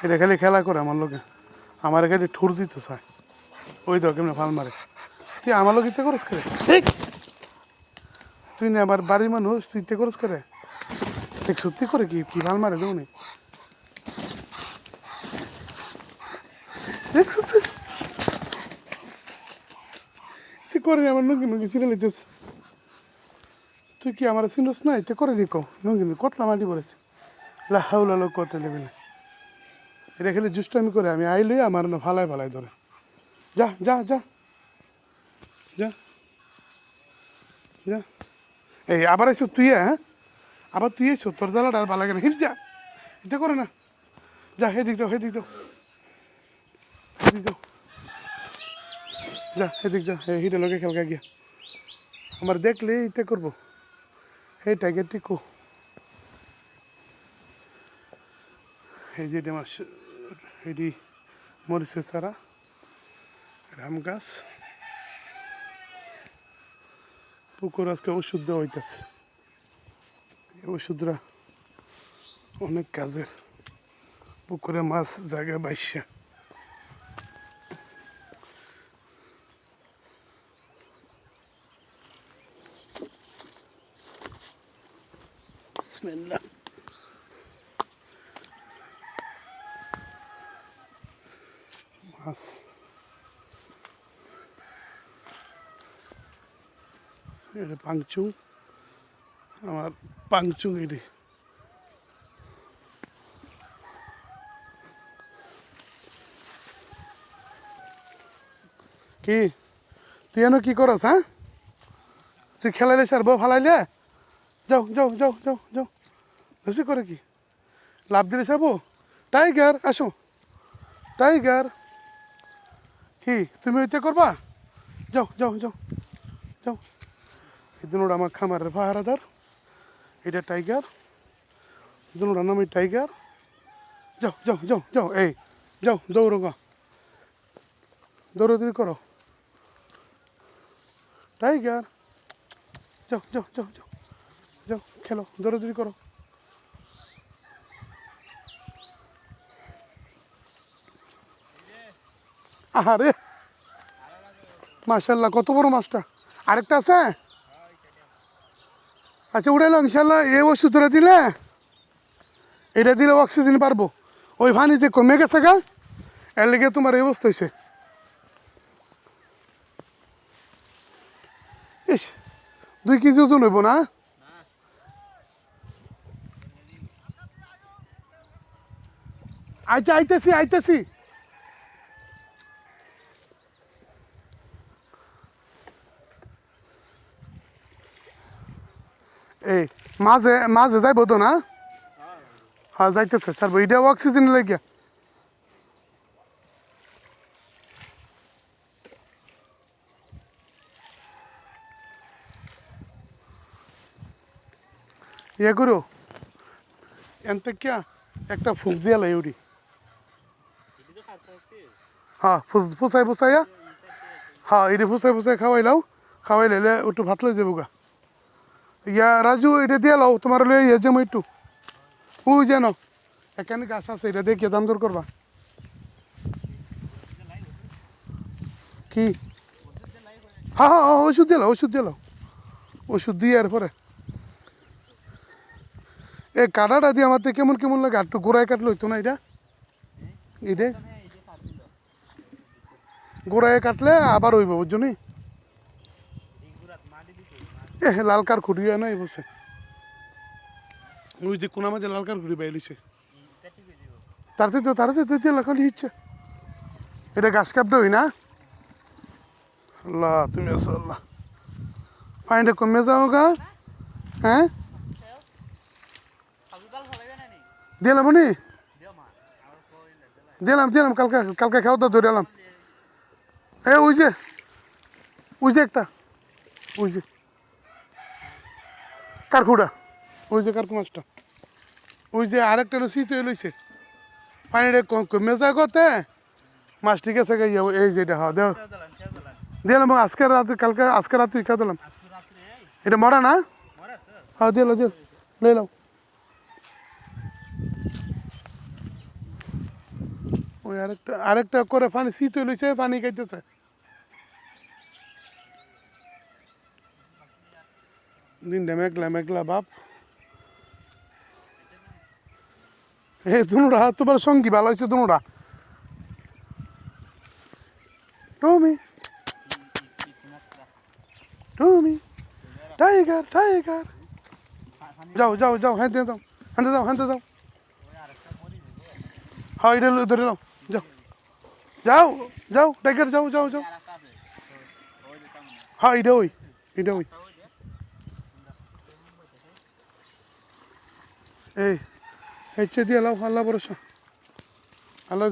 এটা খালি খেলা করে আমার লোকে, আমার খালি ঠুর দিতে চায়। ওই দাও কেমন ফাল মারে, তুই আমার লোক ইতে করস করে, তুই না আমার বাড়ির মানুষ, তুই ইতে করস করে দেখ সত্যি করে কি কি ফাল মারে দেবো নি দেখ সত্যি তুই করে আমার নুঙ্গি নুঙ্গি ছিঁড়ে লিতেছ। তুই কি আমার চিনস না, এতে করে নি কো নুঙ্গি কতলা মাটি পড়েছে লাহাউলা লোক কত নেবে না। এটা খেলে জুষ্টামি করে আমি আইলে আমার না ফালায় ফালায় ধরে। যা যা যা যা যা, এই আবার এসো তুই, হ্যাঁ আবার তুই এসো, তোর জ্বালাটা আর ভালো লাগে না, হিপ যা এতে করে না, যা হেদিক যাও হেদিক যাও হেদিক যাও, যা হেদিক যা, হিটে লোকে খেলকা গিয়া আমার দেখলে ইতে করবো, হে টাইগার টিকো। এই যে আমার এটি মরিচের চারা, রাম গাছ, পুকুর আজকে ওষুধ দেওয়া হইতেছে, ওষুধরা অনেক কাজের, পুকুরে মাছ জায়গা বাইশা। বিসমিল্লাহ, মাছ এটা পাংচুং, আমার পাংচুং এটি কি তুই এনে কি করস, হ্যাঁ তুই খেলাইলে স্যার বউ ফালাইলে, যাও যাও যাও যাও যাও, বেশি করে কি লাভ দিলে সাবো, টাইগার আসো টাইগার, কি তুমি ওইটা করবা, যাও যাও যাও যাও। এই দুনোটা আমার খামারের পাহারাদার, এটা টাইগার, দুনোটার নাম এই টাইগার, যাও যাও যাও যাও, এই যাও দৌড়ো গা, দৌড়াদৌড়ি করো টাইগার, যাও যাও যাও যাও যাও খেলো দৌড়াদৌড়ি করো। আরে মাশাল্লাহ কত বড় মাছটা, আরেকটা আছে, আচ্ছা উড়াইলো ইনশাল্লাহ। এই ওষুধটা দিলে, এটা দিলে অক্সিজেন পারবো, ওই পানি যে কমে গেছে গা, এর লেগে তোমার এই অবস্থা হয়েছে। ইস 2 কেজি ওজন হইব না, আইতেছি আইতেছি। এই মাঝে মাঝে যাইব তো না, হ্যাঁ যাইতেছে স্যার, এটা অক্সিজেন লেগে। ইয়ে করো এনতে কিয়া একটা ফুস দিয়া লাই উড়ি, হ্যাঁ ফুসাই ফুসাইয়া, হ্যাঁ এটি ফুসাই ফুসাই খাওয়াই লাও, খাওয়াই লাইলে একটু ভাত লই যাবো গা। ইয়া রাজু এটা দিয়ে লাও, তোমার লই ইয়ে যাবো একটু, ওই যেন এখানে গাছ আছে, এটা দেখিয়ে দাম দর করবা। কি হ্যাঁ হ্যাঁ হ্যাঁ ওষুধ দিয়ে লাও, ওষুধ দিয়ে লাও, ওষুধ দিয়ে এরপরে এই কাটাটা দিয়ে আমার কেমন কেমন লাগে, আর একটু গোড়ায় কাটলো হইতো না, এটা এটা গোড়ায় কাটলে আবার হইব বুঝছো নি, এ লালকার খুঁড়ি না এই বসে, ওই যে কোনা মাঝে লালকার খুঁড়ি বাইলিছে, তার দিয়ে লাগালি ইচ্ছে, এটা গাছ কাপটা হই না। আল্লাহ তুমি আছো আল্লাহ, পানিটা কমে যাও গা, হ্যাঁ দিলাম নি, দিলাম দিলাম কালকে কালকে খাওয়া দাওয়া ধরে এলাম। ওই যে একটা, ওই যে কারকুটা, ওই যে কারকু মাছটা, ওই যে আরেকটা শীত হয়ে লইছে, পানিটা কমে যায় গতে, মাছ ঠিক আছে গাইয়া, এই যেটা হওয়া দেও দিলাম, আজকে রাতে কালকে আজকে রাতে খা দিলাম, এটা মরা না, হ্যাঁ দিল দিল লই লাও। ওই আরেকটা করে পানি শীত লইছে পানি খাইতেছে দিনটা মেঘলা মেঘলা বাপ হে দুনুরা তোমার সঙ্গী ভালো হয়েছে দুনুরা টমি টমি টাইগার টাইগার যাও যাও যাও হ্যাঁ দিয়ে দাও হ্যাঁ দাও হ্যাঁ দাও হ্যাঁ এটা ধরে নাও যাও যাও যাও টাইগার যাও যাও যাও হ্যাঁ এটা ওই এই হচ্ছে দিয়ে লাও আল্লাহ ভরসা আল্লাহ